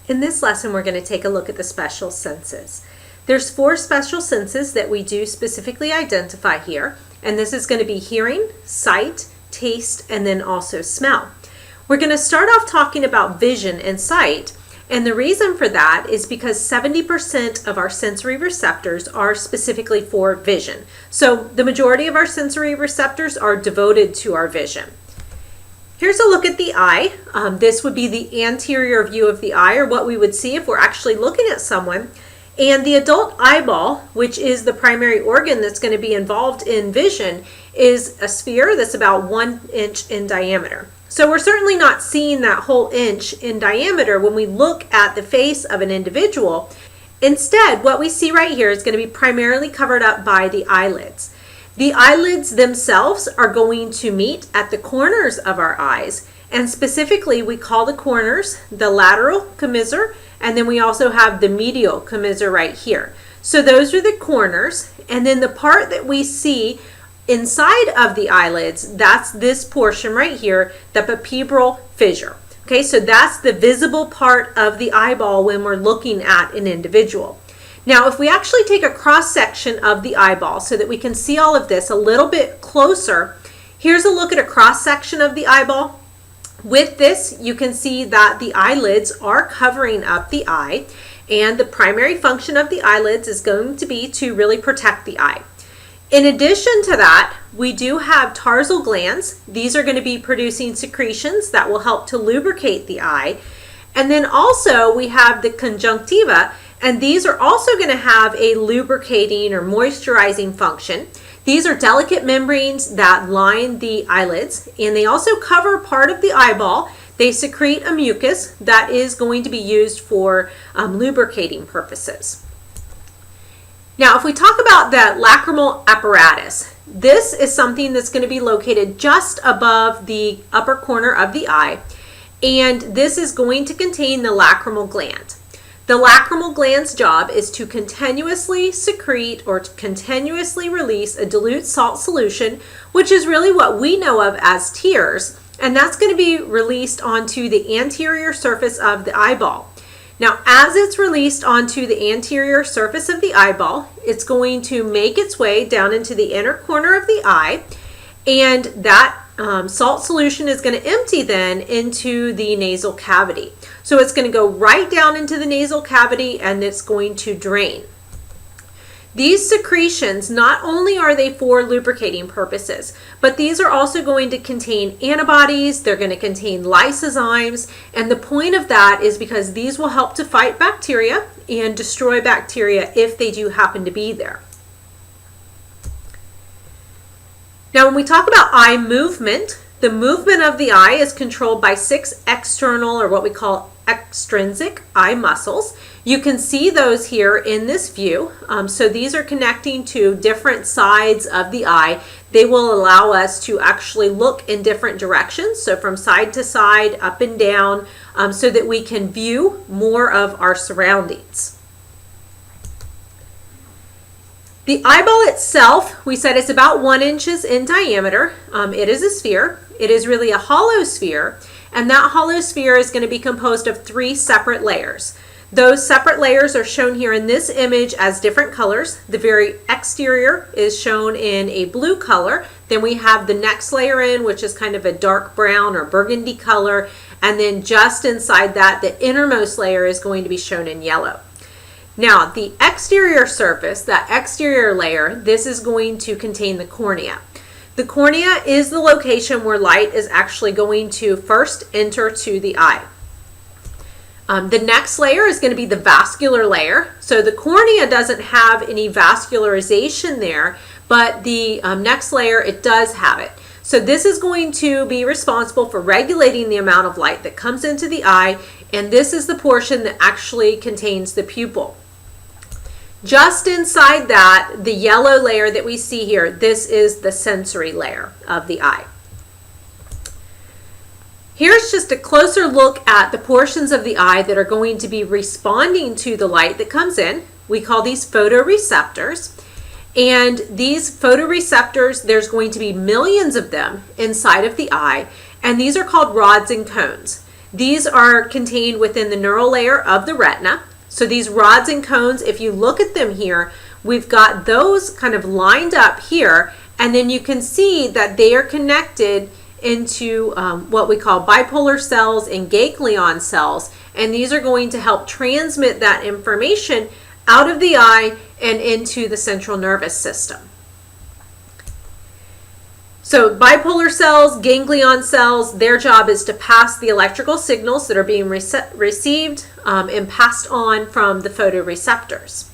In this lesson, we're going to take a look at the special senses. There's 4 special senses that we do specifically identify here, and this is going to be hearing, sight, taste, and then also smell. We're going to start off talking about vision and sight, and the reason for that is because 70% of our sensory receptors are specifically for vision. So the majority of our sensory receptors are devoted to our vision. Here's a look at the eye. This would be the anterior view of the eye, or what we would see if we're actually looking at someone. And the adult eyeball, which is the primary organ that's going to be involved in vision, is a sphere that's about 1 inch in diameter. So we're certainly not seeing that whole inch in diameter when we look at the face of an individual. Instead, what we see right here is going to be primarily covered up by the eyelids. The eyelids themselves are going to meet at the corners of our eyes, and specifically we call the corners the lateral commissure, and then we also have the medial commissure right here. So those are the corners, and then the part that we see inside of the eyelids, that's this portion right here, the palpebral fissure. Okay, so that's the visible part of the eyeball when we're looking at an individual. Now, if we actually take a cross section of the eyeball so that we can see all of this a little bit closer, here's a look at a cross section of the eyeball. With this, you can see that the eyelids are covering up the eye, and the primary function of the eyelids is going to be to really protect the eye. In addition to that, we do have tarsal glands. These are going to be producing secretions that will help to lubricate the eye. And then also we have the conjunctiva, and these are also going to have a lubricating or moisturizing function. These are delicate membranes that line the eyelids, and they also cover part of the eyeball. They secrete a mucus that is going to be used for lubricating purposes. Now, if we talk about the lacrimal apparatus, this is something that's going to be located just above the upper corner of the eye, and this is going to contain the lacrimal gland. The lacrimal gland's job is to continuously secrete or to continuously release a dilute salt solution, which is really what we know of as tears, and that's going to be released onto the anterior surface of the eyeball. Now, as it's released onto the anterior surface of the eyeball, it's going to make its way down into the inner corner of the eye, and that salt solution is going to empty then into the nasal cavity. So it's going to go right down into the nasal cavity, and it's going to drain. These secretions, not only are they for lubricating purposes, but these are also going to contain antibodies, they're going to contain lysozymes, and the point of that is because these will help to fight bacteria and destroy bacteria if they do happen to be there. Now, when we talk about eye movement, the movement of the eye is controlled by 6 external, or what we call extrinsic eye muscles. You can see those here in this view. So these are connecting to different sides of the eye. They will allow us to actually look in different directions, so from side to side, up and down, so that we can view more of our surroundings. The eyeball itself, we said it's about 1 inch in diameter. It is a sphere. It is really a hollow sphere, and that hollow sphere is going to be composed of 3 separate layers. Those separate layers are shown here in this image as different colors. The very exterior is shown in a blue color. Then we have the next layer in, which is kind of a dark brown or burgundy color, and then just inside that, the innermost layer is going to be shown in yellow. Now, the exterior surface, that exterior layer, this is going to contain the cornea. The cornea is the location where light is actually going to first enter to the eye. The next layer is going to be the vascular layer. So the cornea doesn't have any vascularization there, but the next layer, it does have it. So this is going to be responsible for regulating the amount of light that comes into the eye, and this is the portion that actually contains the pupil. Just inside that, the yellow layer that we see here, this is the sensory layer of the eye. Here's just a closer look at the portions of the eye that are going to be responding to the light that comes in. We call these photoreceptors. And these photoreceptors, there's going to be millions of them inside of the eye, and these are called rods and cones. These are contained within the neural layer of the retina. So these rods and cones, if you look at them here, we've got those kind of lined up here, and then you can see that they are connected into what we call bipolar cells and ganglion cells, and these are going to help transmit that information out of the eye and into the central nervous system. So bipolar cells, ganglion cells, their job is to pass the electrical signals that are being received and passed on from the photoreceptors.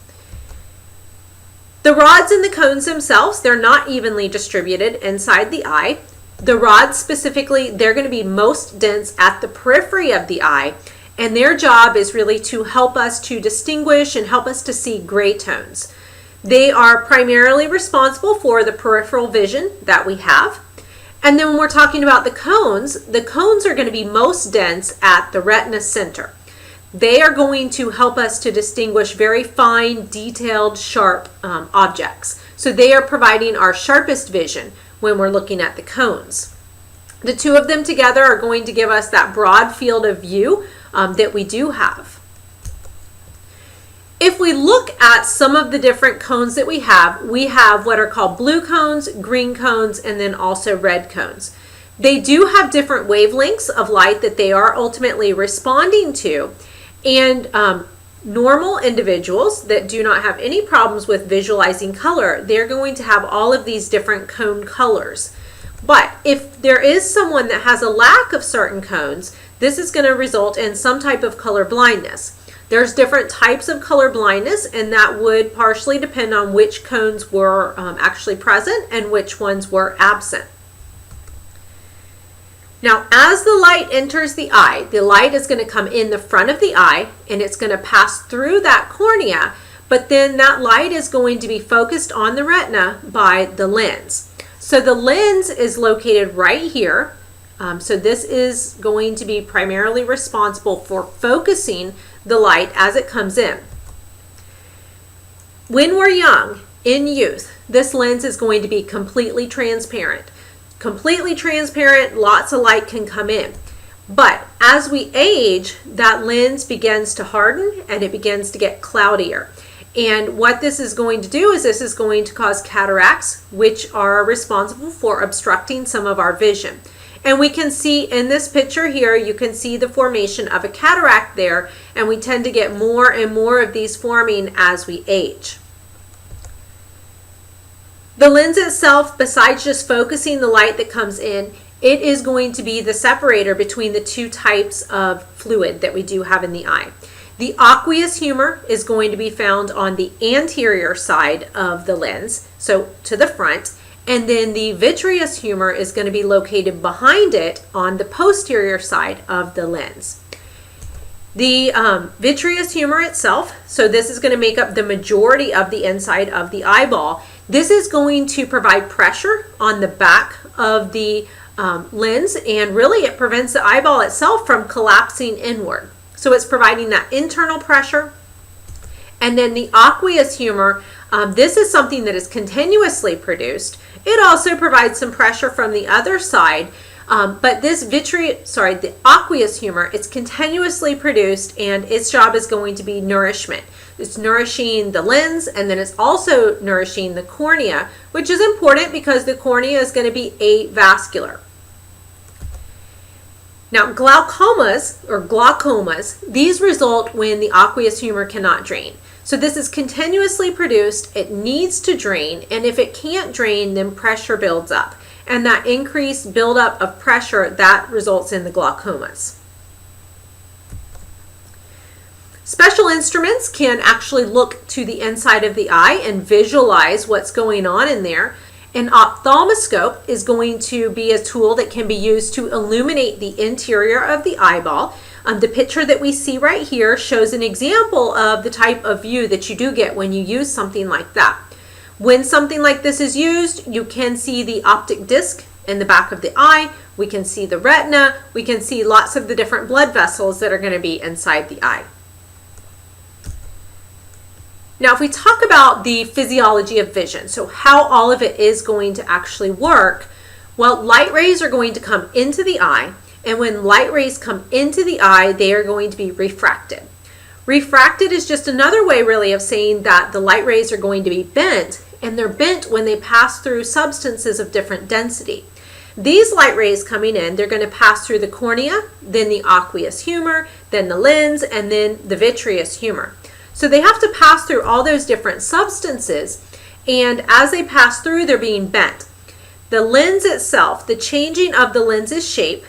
The rods and the cones themselves, they're not evenly distributed inside the eye. The rods specifically, they're going to be most dense at the periphery of the eye, and their job is really to help us to distinguish and help us to see gray tones. They are primarily responsible for the peripheral vision that we have. And then when we're talking about the cones are going to be most dense at the retina center. They are going to help us to distinguish very fine, detailed, sharp objects. So they are providing our sharpest vision when we're looking at the cones. The two of them together are going to give us that broad field of view that we do have. If we look at some of the different cones that we have what are called blue cones, green cones, and then also red cones. They do have different wavelengths of light that they are ultimately responding to, and normal individuals that do not have any problems with visualizing color, they're going to have all of these different cone colors. But if there is someone that has a lack of certain cones, this is going to result in some type of color blindness. There's different types of color blindness, and that would partially depend on which cones were actually present and which ones were absent. Now, as the light enters the eye, the light is going to come in the front of the eye, and it's going to pass through that cornea, but then that light is going to be focused on the retina by the lens. So the lens is located right here. So this is going to be primarily responsible for focusing the light as it comes in. When we're young, in youth, this lens is going to be completely transparent. Completely transparent, lots of light can come in. But as we age, that lens begins to harden and it begins to get cloudier. And what this is going to do is this is going to cause cataracts, which are responsible for obstructing some of our vision. And we can see in this picture here, you can see the formation of a cataract there, and we tend to get more and more of these forming as we age. The lens itself, besides just focusing the light that comes in, it is going to be the separator between the two types of fluid that we do have in the eye. The aqueous humor is going to be found on the anterior side of the lens, so to the front, and then the vitreous humor is going to be located behind it on the posterior side of the lens. The vitreous humor itself, so this is going to make up the majority of the inside of the eyeball. This is going to provide pressure on the back of the lens, and really it prevents the eyeball itself from collapsing inward. So it's providing that internal pressure. And then the aqueous humor, this is something that is continuously produced. It also provides some pressure from the other side, but the aqueous humor, it's continuously produced, and its job is going to be nourishment. It's nourishing the lens, and then it's also nourishing the cornea, which is important because the cornea is going to be avascular. Now, glaucomas, these result when the aqueous humor cannot drain. So this is continuously produced, it needs to drain, and if it can't drain, then pressure builds up. And that increased buildup of pressure, that results in the glaucomas. Special instruments can actually look to the inside of the eye and visualize what's going on in there. An ophthalmoscope is going to be a tool that can be used to illuminate the interior of the eyeball. The picture that we see right here shows an example of the type of view that you do get when you use something like that. When something like this is used, you can see the optic disc in the back of the eye, we can see the retina, we can see lots of the different blood vessels that are going to be inside the eye. Now, if we talk about the physiology of vision, so how all of it is going to actually work, well, light rays are going to come into the eye, and when light rays come into the eye, they are going to be refracted. Refracted is just another way really of saying that the light rays are going to be bent, and they're bent when they pass through substances of different density. These light rays coming in, they're going to pass through the cornea, then the aqueous humor, then the lens, and then the vitreous humor. So they have to pass through all those different substances, and as they pass through, they're being bent. The lens itself, the changing of the lens's shape,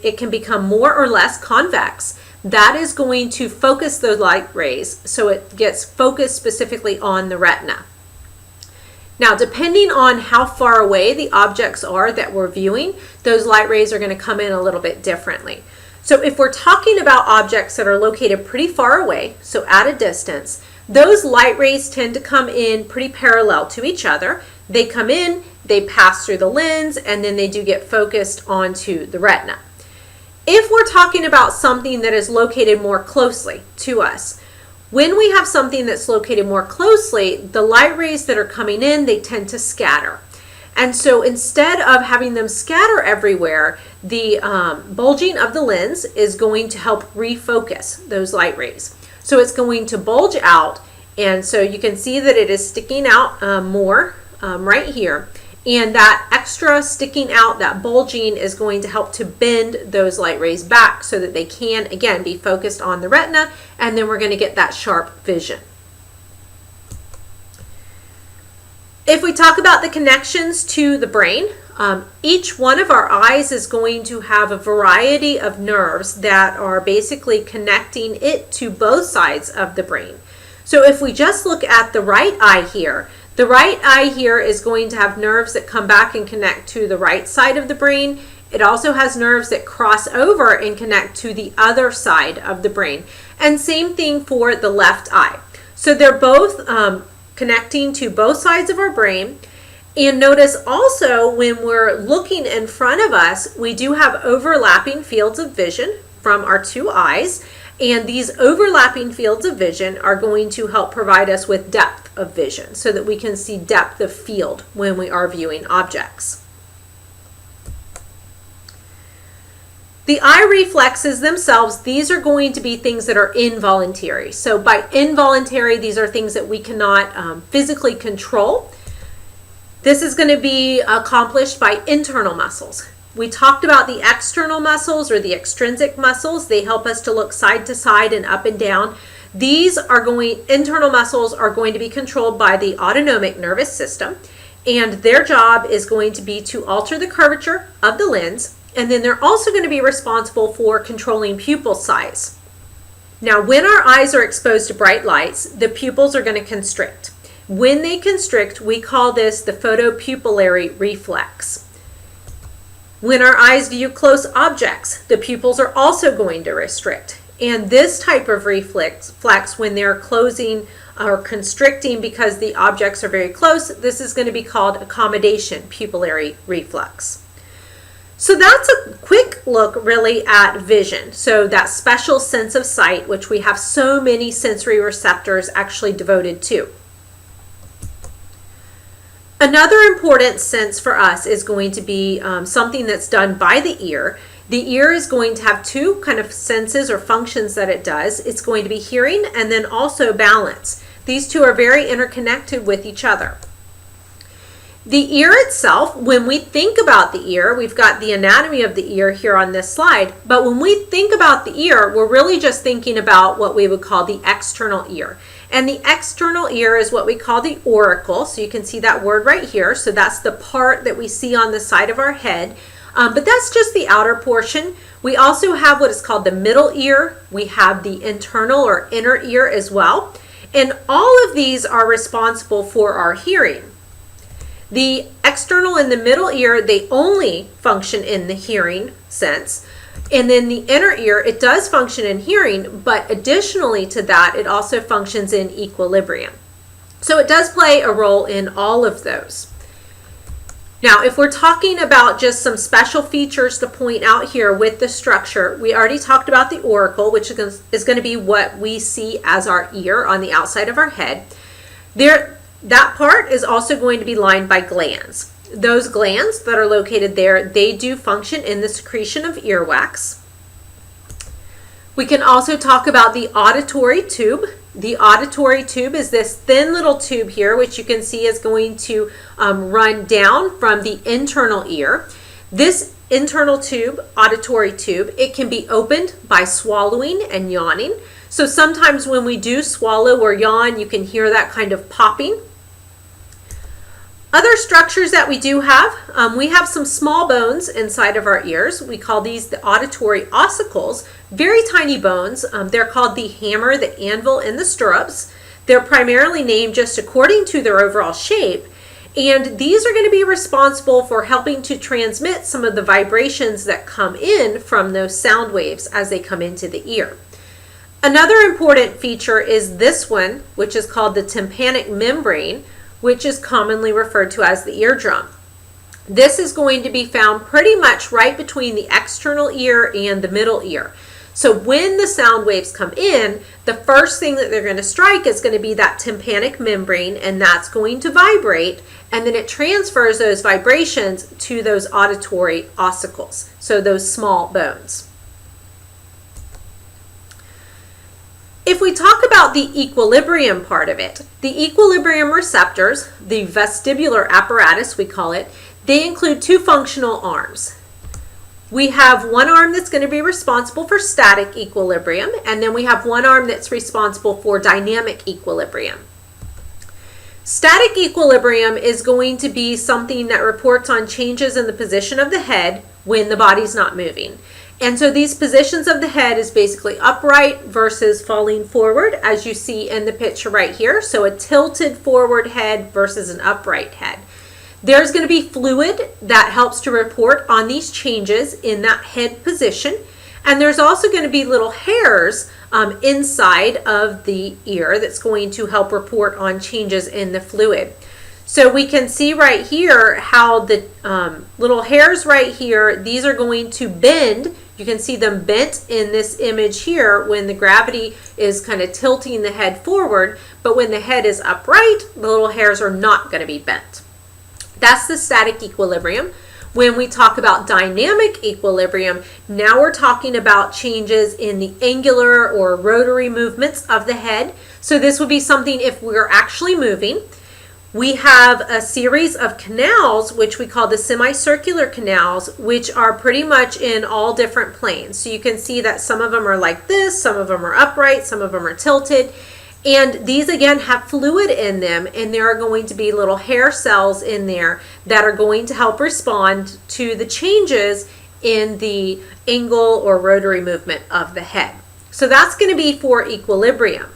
it can become more or less convex. That is going to focus the light rays, so it gets focused specifically on the retina. Now, depending on how far away the objects are that we're viewing, those light rays are going to come in a little bit differently. So if we're talking about objects that are located pretty far away, so at a distance, those light rays tend to come in pretty parallel to each other. They come in, they pass through the lens, and then they do get focused onto the retina. If we're talking about something that is located more closely to us, when we have something that's located more closely, the light rays that are coming in, they tend to scatter. And so instead of having them scatter everywhere, the bulging of the lens is going to help refocus those light rays. So it's going to bulge out, and so you can see that it is sticking out more right here. And that extra sticking out, that bulging, is going to help to bend those light rays back so that they can, again, be focused on the retina, and then we're going to get that sharp vision. If we talk about the connections to the brain, each one of our eyes is going to have a variety of nerves that are basically connecting it to both sides of the brain. So if we just look at the right eye here, the right eye here is going to have nerves that come back and connect to the right side of the brain. It also has nerves that cross over and connect to the other side of the brain. And same thing for the left eye. So they're both connecting to both sides of our brain. And notice also when we're looking in front of us, we do have overlapping fields of vision from our two eyes. And these overlapping fields of vision are going to help provide us with depth of vision so that we can see depth of field when we are viewing objects. The eye reflexes themselves, these are going to be things that are involuntary. So by involuntary, these are things that we cannot physically control. This is going to be accomplished by internal muscles. We talked about the external muscles or the extrinsic muscles. They help us to look side to side and up and down. Internal muscles are going to be controlled by the autonomic nervous system, and their job is going to be to alter the curvature of the lens, and then they're also going to be responsible for controlling pupil size. Now, when our eyes are exposed to bright lights, the pupils are going to constrict. When they constrict, we call this the photopupillary reflex. When our eyes view close objects, the pupils are also going to restrict. And this type of reflex, when they're closing or constricting because the objects are very close, this is going to be called accommodation pupillary reflex. So that's a quick look really at vision. So that special sense of sight, which we have so many sensory receptors actually devoted to. Another important sense for us is going to be something that's done by the ear. The ear is going to have two kind of senses or functions that it does. It's going to be hearing and then also balance. These two are very interconnected with each other. The ear itself, when we think about the ear, we've got the anatomy of the ear here on this slide, but when we think about the ear, we're really just thinking about what we would call the external ear. And the external ear is what we call the auricle. So you can see that word right here. So that's the part that we see on the side of our head. But that's just the outer portion. We also have what is called the middle ear. We have the internal or inner ear as well. And all of these are responsible for our hearing. The external and the middle ear, they only function in the hearing sense. And then the inner ear, it does function in hearing, but additionally to that, it also functions in equilibrium. So it does play a role in all of those. Now, if we're talking about just some special features to point out here with the structure, we already talked about the auricle, which is going to be what we see as our ear on the outside of our head. That part is also going to be lined by glands. those glands that are located there, they do function in the secretion of earwax. We can also talk about the auditory tube. The auditory tube is this thin little tube here, which you can see is going to run down from the internal ear. This internal tube, auditory tube, it can be opened by swallowing and yawning. So sometimes when we do swallow or yawn, you can hear that kind of popping. Other structures that we do have, we have some small bones inside of our ears. We call these the auditory ossicles, very tiny bones. They're called the hammer, the anvil, and the stirrups. They're primarily named just according to their overall shape. And these are going to be responsible for helping to transmit some of the vibrations that come in from those sound waves as they come into the ear. Another important feature is this one, which is called the tympanic membrane, which is commonly referred to as the eardrum. This is going to be found pretty much right between the external ear and the middle ear. So when the sound waves come in, the first thing that they're going to strike is going to be that tympanic membrane, and that's going to vibrate, and then it transfers those vibrations to those auditory ossicles, so those small bones. If we talk about the equilibrium part of it, the equilibrium receptors, the vestibular apparatus we call it, they include two functional arms. We have one arm that's going to be responsible for static equilibrium, and then we have one arm that's responsible for dynamic equilibrium. Static equilibrium is going to be something that reports on changes in the position of the head when the body's not moving. And so these positions of the head is basically upright versus falling forward, as you see in the picture right here. So a tilted forward head versus an upright head. There's going to be fluid that helps to report on these changes in that head position. And there's also going to be little hairs inside of the ear that's going to help report on changes in the fluid. So we can see right here how the little hairs right here, these are going to bend. You can see them bent in this image here when the gravity is kind of tilting the head forward, but when the head is upright, the little hairs are not going to be bent. That's the static equilibrium. When we talk about dynamic equilibrium, now we're talking about changes in the angular or rotary movements of the head. So this would be something if we're actually moving. We have a series of canals, which we call the semicircular canals, which are pretty much in all different planes. So you can see that some of them are like this, some of them are upright, some of them are tilted. And these again have fluid in them, and there are going to be little hair cells in there that are going to help respond to the changes in the angle or rotary movement of the head. So that's going to be for equilibrium.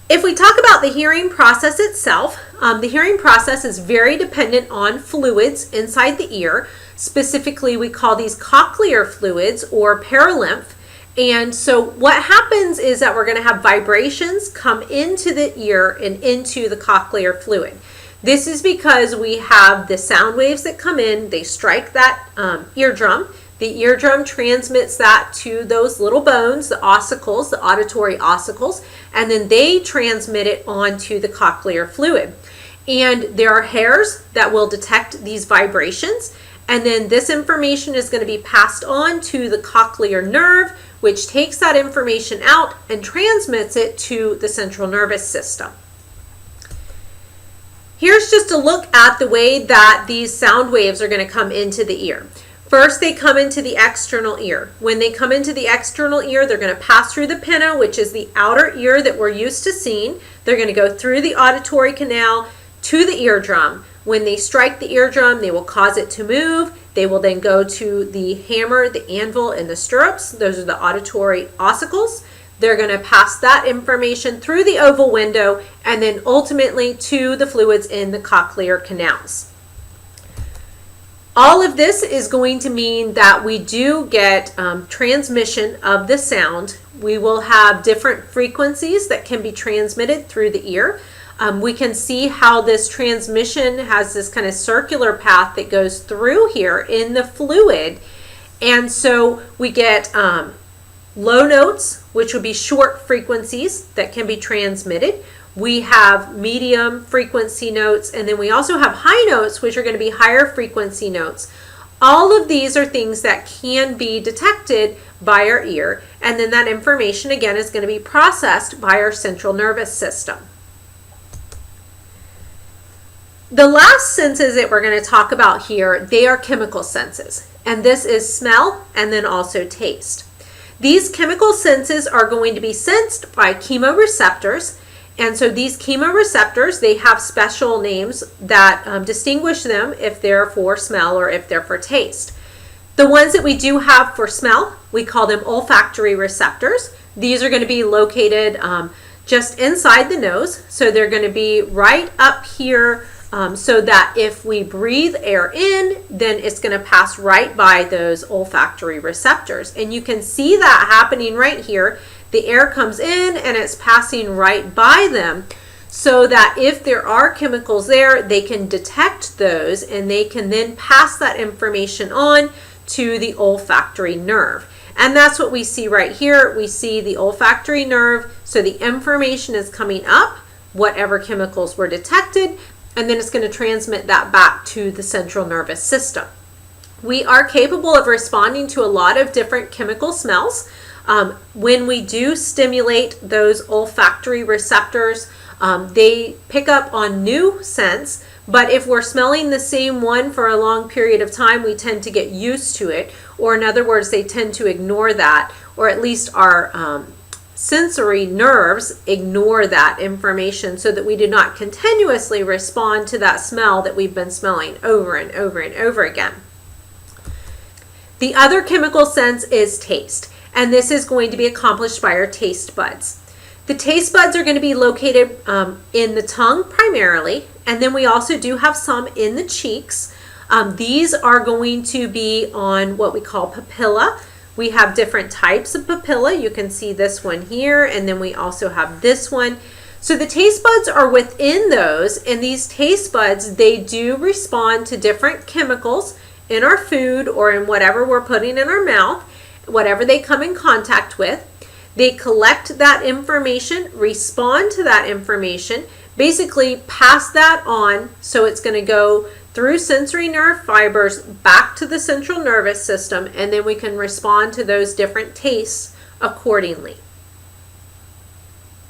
If we talk about the hearing process itself, the hearing process is very dependent on fluids inside the ear. Specifically, we call these cochlear fluids or paralymph. And so what happens is that we're going to have vibrations come into the ear and into the cochlear fluid. This is because we have the sound waves that come in, they strike that eardrum. The eardrum transmits that to those little bones, the ossicles, the auditory ossicles, and then they transmit it onto the cochlear fluid. And there are hairs that will detect these vibrations, and then this information is going to be passed on to the cochlear nerve, which takes that information out and transmits it to the central nervous system. Here's just a look at the way that these sound waves are going to come into the ear. First, they come into the external ear. When they come into the external ear, they're going to pass through the pinna, which is the outer ear that we're used to seeing. They're going to go through the auditory canal to the eardrum. When they strike the eardrum, they will cause it to move. They will then go to the hammer, the anvil, and the stirrups. Those are the auditory ossicles. They're going to pass that information through the oval window and then ultimately to the fluids in the cochlear canals. All of this is going to mean that we do get transmission of the sound. We will have different frequencies that can be transmitted through the ear. We can see how this transmission has this kind of circular path that goes through here in the fluid. And so we get low notes, which would be short frequencies that can be transmitted. We have medium frequency notes, and then we also have high notes, which are going to be higher frequency notes. All of these are things that can be detected by our ear, and then that information again is going to be processed by our central nervous system. The last senses that we're going to talk about here, they are chemical senses, and this is smell and then also taste. These chemical senses are going to be sensed by chemoreceptors, and so these chemoreceptors, they have special names that distinguish them if they're for smell or if they're for taste. The ones that we do have for smell, we call them olfactory receptors. These are going to be located just inside the nose, so they're going to be right up here, so that if we breathe air in, then it's going to pass right by those olfactory receptors. And you can see that happening right here. The air comes in and it's passing right by them, so that if there are chemicals there, they can detect those and they can then pass that information on to the olfactory nerve. And that's what we see right here. We see the olfactory nerve, so the information is coming up, whatever chemicals were detected, and then it's going to transmit that back to the central nervous system. We are capable of responding to a lot of different chemical smells. When we do stimulate those olfactory receptors, they pick up on new scents, but if we're smelling the same one for a long period of time, we tend to get used to it, or in other words, they tend to ignore that, or at least our sensory nerves ignore that information, so that we do not continuously respond to that smell that we've been smelling over and over and over again. The other chemical sense is taste, and this is going to be accomplished by our taste buds. The taste buds are going to be located in the tongue primarily, and then we also do have some in the cheeks. These are going to be on what we call papilla. We have different types of papilla. You can see this one here, and then we also have this one. So the taste buds are within those, and these taste buds, they do respond to different chemicals in our food or in whatever we're putting in our mouth, whatever they come in contact with. They collect that information, respond to that information, basically pass that on, so it's going to go through sensory nerve fibers back to the central nervous system, and then we can respond to those different tastes accordingly.